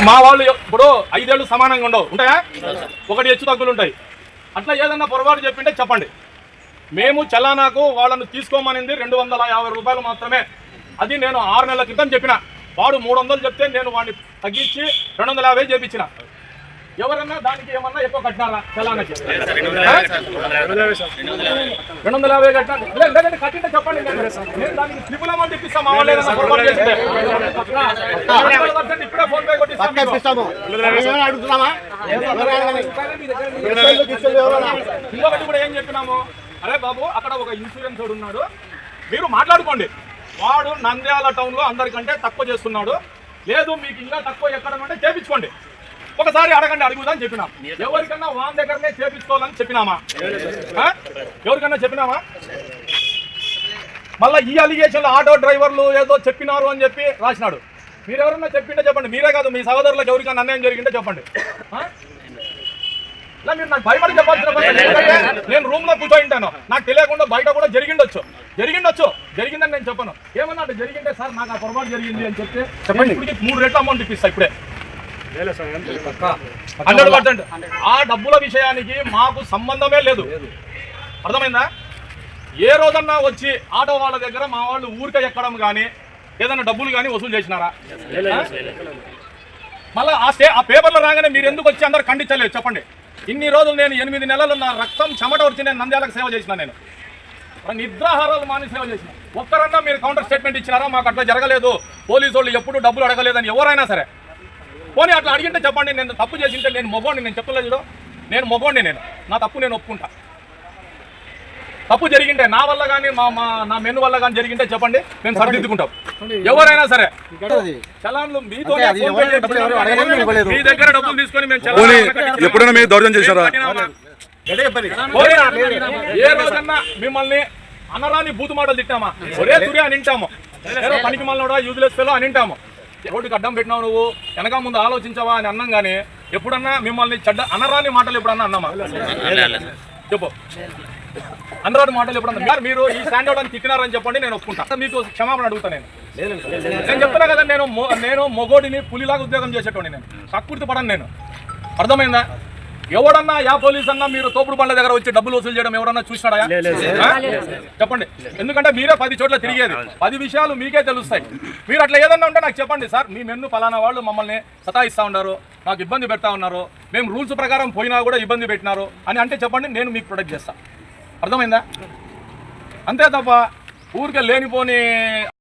మా వాళ్ళు ఇప్పుడు 5 ఏళ్ళు సమానంగా ఉండవు, ఉంటాయా? ఒకటి హెచ్చు తగ్గులు ఉంటాయి. అట్లా ఏదన్నా పొరపాటు చెప్పింటే చెప్పండి. మేము చలానాకు వాళ్ళను తీసుకోమనింది 250 రూపాయలు మాత్రమే. అది నేను 6 నెలల క్రితం చెప్పిన. వాడు 300 చెప్తే నేను వాడిని తగ్గించి 250 చేపించిన. ఎవరన్నా దానికి ఏమన్నా ఎక్కువ కట్టినారా? చలానాకి 250 కట్టినా లేదంటే కట్టింటే చెప్పండి. నేను దానికి ట్రిపుల్ అమౌంట్ ఇప్పిస్తాం. మా వాళ్ళు ఏదన్నా పొరపాటు చేస్తే ఇప్పుడే ఫోన్ పే కొట్టిస్తాము. ఇంకొకటి కూడా ఏం చెప్పినాము, అరే బాబు అక్కడ ఒక ఇన్సూరెన్స్ వాడు ఉన్నాడు, మీరు మాట్లాడుకోండి. వాడు నంద్యాల టౌన్లో అందరికంటే తక్కువ చేస్తున్నాడు, లేదు మీకు ఇంకా తక్కువ ఎక్కడమంటే చేపించుకోండి. ఒకసారి అడగండి, అడుగుదని చెప్పినాం. ఎవరికన్నా వాన్ దగ్గరనే చేపించుకోవాలని చెప్పినామా? ఎవరికన్నా చెప్పినామా? మళ్ళీ ఈ అలిగేషన్లు ఆటో డ్రైవర్లు ఏదో చెప్పినారు అని చెప్పి రాసినాడు. మీరు ఎవరన్నా చెప్పింటే చెప్పండి. మీరే కాదు, మీ సహోదరులకు ఎవరికన్నా అన్యాయం జరిగింటే చెప్పండి. ఇలా మీరు నాకు భయపడి చెప్పాల్సిన నేను రూమ్ లో కూర్చోయింటాను, నాకు తెలియకుండా బయట కూడా జరిగిండొచ్చు జరిగిందని నేను చెప్పను. ఏమన్నా అంటే జరిగింటే సార్ నాకు ఆ పొరపాటు జరిగింది అని చెప్తే చెప్పండి. ఇప్పటికి 3 రెట్ల అమౌంట్ ఇప్పిస్తా ఇప్పుడే 100%. ఆ డబ్బుల విషయానికి మాకు సంబంధమే లేదు, అర్థమైందా? ఏ రోజన్నా వచ్చి ఆటో వాళ్ళ దగ్గర మా వాళ్ళు ఊరికే ఎక్కడం కానీ ఏదైనా డబ్బులు కానీ వసూలు చేసినారా? మళ్ళీ ఆ పేపర్లో రాగానే మీరు ఎందుకు వచ్చి అందరు ఖండించలేదు చెప్పండి. ఇన్ని రోజులు నేను 8 నెలలు నా రక్తం చెమట వచ్చి నేను నంద్యాలకు సేవ చేసిన, నేను నిద్రాహారాలు మాని సేవ చేసిన. ఒక్కరన్నా మీరు కౌంటర్ స్టేట్మెంట్ ఇచ్చినారా? మాకు అట్లా జరగలేదు, పోలీసు వాళ్ళు ఎప్పుడు డబ్బులు అడగలేదని ఎవరైనా సరే పోనీ అట్లా అడిగింటే చెప్పండి. నేను తప్పు చేసింటే నేను మొగోడిని, నేను చెప్పలేదు, నేను మొగోడిని, నా తప్పు నేను ఒప్పుకుంటా. తప్పు జరిగింటే నా వల్ల కానీ నా మెను వల్ల కానీ జరిగింటే చెప్పండి, మేము సరిదిద్దుకుంటాం. ఎవరైనా సరే చలాన్లు మీతో మీ దగ్గర డబ్బులు తీసుకొని మేము ఎప్పుడైనా మీరు దౌర్జన్యం చేశారా? ఏ రోజన్నా మిమ్మల్ని అనరాని బూతు మాటలు తిట్టామా? ఒరే తురే అని వింటాము, పనికి మళ్ళీ యూజ్లెస్ ఫెలో అని వింటాము. రోడ్డుకి అడ్డం పెట్టినావు నువ్వు, వెనక ముందు ఆలోచించవా అని అన్నాం. కానీ ఎప్పుడన్నా మిమ్మల్ని అనరాని మాటలు ఎప్పుడన్నా అన్నామా? చెప్పు, అనరాని మాటలు ఎప్పుడన్నా మీరు ఈ స్టాండ్ అవుట్ అని తిట్టినారని చెప్పండి, నేను ఒప్పుకుంటా. మీకు క్షమాపణ అడుగుతా. నేను చెప్తున్నా కదా, నేను మొగోడిని పులిలాగా ఉద్యోగం చేసేటోని, నేను కక్కుర్తి పడను. నేను అర్థమైందా? ఎవడన్నా యా పోలీస్ అన్నా మీరు తోపుడు బండ్ల దగ్గర వచ్చి డబ్బులు వసూలు చేయడం ఎవరన్నా చూసినాడా? చెప్పండి. ఎందుకంటే మీరే 10 చోట్ల తిరిగేది, 10 విషయాలు మీకే తెలుస్తాయి. మీరు అట్లా ఏదన్నా ఉంటే నాకు చెప్పండి. సార్ మీ మెన్ను ఫలానా వాళ్ళు మమ్మల్ని సతాయిస్తూ ఉన్నారు, నాకు ఇబ్బంది పెడతా ఉన్నారు, మేము రూల్స్ ప్రకారం పోయినా కూడా ఇబ్బంది పెట్టినారు అని అంటే చెప్పండి, నేను మీకు ప్రొటెక్ట్ చేస్తాను. అర్థమైందా? అంతే తప్ప ఊరికే లేనిపోని